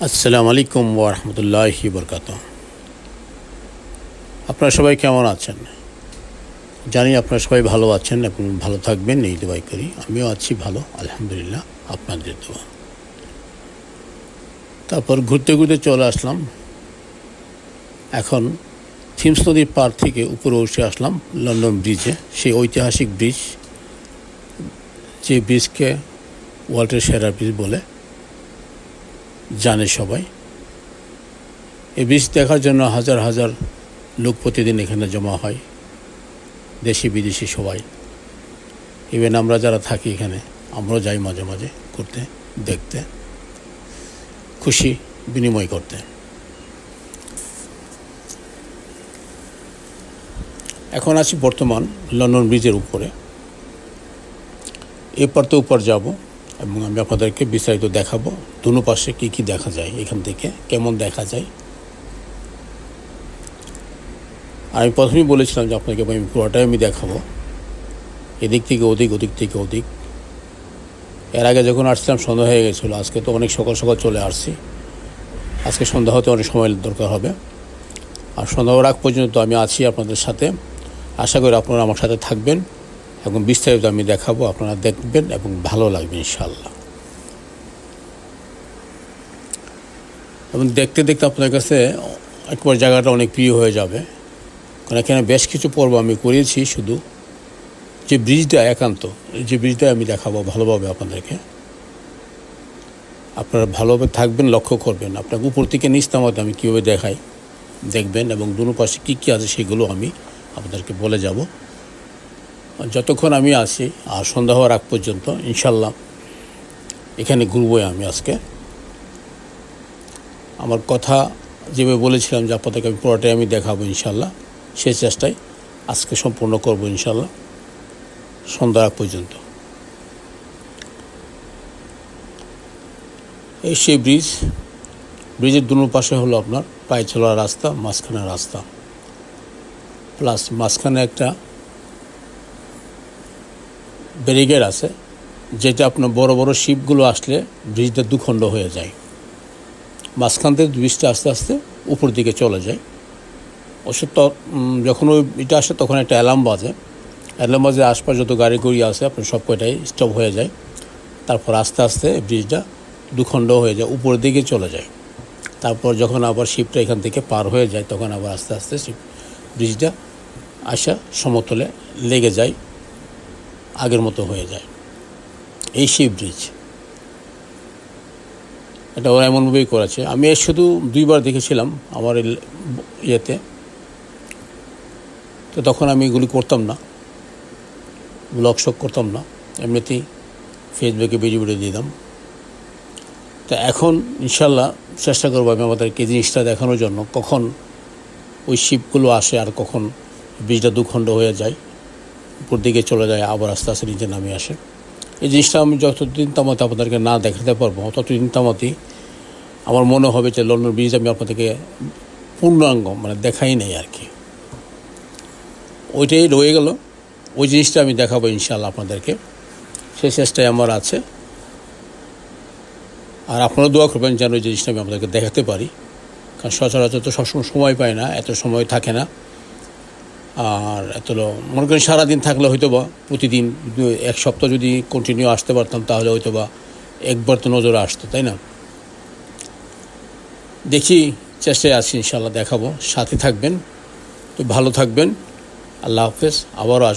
আসসালামু আলাইকুম ওয়া রাহমাতুল্লাহি ওয়া বারাকাতুহু। আপনারা সবাই কেমন আছেন? জানি আপনারা সবাই ভালো আছেন এবং ভালো থাকবেন এই দোয়াই করি। আমিও আছি ভালো আলহামদুলিল্লাহ আপনাদের দোয়া। তারপর ঘুরতে ঘুরতে চলে আসলাম। এখন থিমস নদীর পার থেকে উপরে উঠে আসলাম লন্ডন ব্রিজে, সেই ঐতিহাসিক ব্রিজ, যে ব্রিজকে ওয়ার্ল্ডের সেরা ব্রিজ বলে জানে সবাই। এই ব্রিজ দেখার জন্য হাজার হাজার লোক প্রতিদিন এখানে জমা হয়, দেশি বিদেশি সবাই। ইভেন আমরা যারা থাকি এখানে আমরাও যাই মাঝে মাঝে ঘুরতে, দেখতে, খুশি বিনিময় করতে। এখন আছি বর্তমান লন্ডন ব্রিজের উপরে। এপার তো উপর যাব এবং আমি আপনাদেরকে বিস্তারিত দেখাবো দুনো পাশে কী কী দেখা যায়, এখান থেকে কেমন দেখা যায়। আমি প্রথমেই বলেছিলাম যে আপনাকে আমি পুরোটাই আমি দেখাবো, এদিক থেকে ওদিক, ওদিক থেকে ওদিক। এর আগে যখন আসছিলাম সন্ধ্যা হয়ে গেছিলো, আজকে তো অনেক সকাল সকাল চলে আসছি। আজকে সন্ধ্যা হতে অনেক সময় দরকার হবে, আর সন্ধ্যা হওয়ার আগ পর্যন্ত আমি আছি আপনাদের সাথে। আশা করি আপনারা আমার সাথে থাকবেন এবং বিস্তারিত আমি দেখাবো, আপনারা দেখবেন এবং ভালো লাগবে ইনশাআল্লাহ। এবং দেখতে দেখতে আপনার কাছে একবার জায়গাটা অনেক প্রিয় হয়ে যাবে, কারণ এখানে বেশ কিছু পর্ব আমি করেছি। শুধু যে ব্রিজটা, একান্ত যে ব্রিজটা আমি দেখাবো ভালোভাবে আপনাদেরকে, আপনারা ভালোভাবে থাকবেন, লক্ষ্য করবেন। আপনাকে উপর থেকে নিচ নামাতে আমি কীভাবে দেখাই দেখবেন, এবং দুনো পাশে কী কী আছে সেগুলো আমি আপনাদেরকে বলে যাব যতক্ষণ আমি আছি। আর সন্ধ্যা হওয়ার আগ পর্যন্ত ইনশাল্লাহ এখানে ঘুরবই আমি আজকে। আমার কথা যেভাবে বলেছিলাম যে আপনাদেরকে আমি পুরোটাই আমি দেখাবো ইনশাল্লাহ, সেই চেষ্টাই আজকে সম্পূর্ণ করব ইনশাল্লাহ সন্ধ্যার আগ পর্যন্ত। এই সেই ব্রিজ, ব্রিজের দুনো পাশে হলো আপনার পায়ে চলার রাস্তা, মাঝখানে রাস্তা, প্লাস মাঝখানে একটা ব্যারিকেড আছে, যেটা আপনার বড় বড় শিপগুলো আসলে ব্রিজটা দুখণ্ড হয়ে যায়। মাঝখান থেকে ব্রিজটা আস্তে আস্তে উপর দিকে চলে যায়। অবশ্য যখন ওই এটা আসে তখন একটা অ্যালার্ম বাজে, আশপাশ যত গাড়ি গুড়ি আছে আপনার সব কয়টাই স্টপ হয়ে যায়। তারপর আস্তে আস্তে ব্রিজটা দুখণ্ড হয়ে যায়, উপরের দিকে চলে যায়। তারপর যখন আবার শিপটা এখান থেকে পার হয়ে যায়, তখন আবার আস্তে আস্তে ব্রিজটা আসা সমতলে লেগে যায়, আগের মতো হয়ে যায়। এই সেই ব্রিজ, এটা ওরা এমনভাবেই করেছে। আমি শুধু দুইবার দেখেছিলাম আমার ইয়েতে, তো তখন আমি এগুলি করতাম না, ব্লগ শক করতাম না, এমনিতেই ফেসবুকে ভিডিও দিতাম। তো এখন ইনশাল্লাহ চেষ্টা করবো আমি আমাদেরকে জিনিসটা দেখানোর জন্য, কখন ওই শিপগুলো আসে আর কখন ব্রিজটা দুখণ্ড হয়ে যায়, উপর দিকে চলে যায়, আবার আস্তে আস্তে নিচে নামে আসে। এই জিনিসটা আমি যতদিন তামাতে আপনাদেরকে না দেখাতে পারবো, ততদিন তামাতেই আমার মনে হবে যে লন্ডন ব্রিজ আমি আপনাদেরকে পূর্ণাঙ্গ দেখাই নেই আর কি। ওইটাই রয়ে গেল, ওই জিনিসটা আমি দেখাবো ইনশাআল্লাহ আপনাদেরকে, সেই চেষ্টায় আমার আছে। আর আপনারা দোয়া করবেন যেন ওই জিনিসটা আমি আপনাদেরকে দেখাতে পারি, কারণ সচরাচর তো সবসময় সময় পায় না, এত সময় থাকে না। আর এত মনে করেন সারাদিন থাকলে হয়তো বা প্রতিদিন এক সপ্তাহ যদি কন্টিনিউ আসতে পারতাম, তাহলে হয়তো বা একবার তো নজরে আসতো, তাই না? দেখি, চেষ্টায় আছি ইনশাআল্লাহ দেখাবো, সাথে থাকবেন। তো ভালো থাকবেন, আল্লাহ হাফেজ। আবারও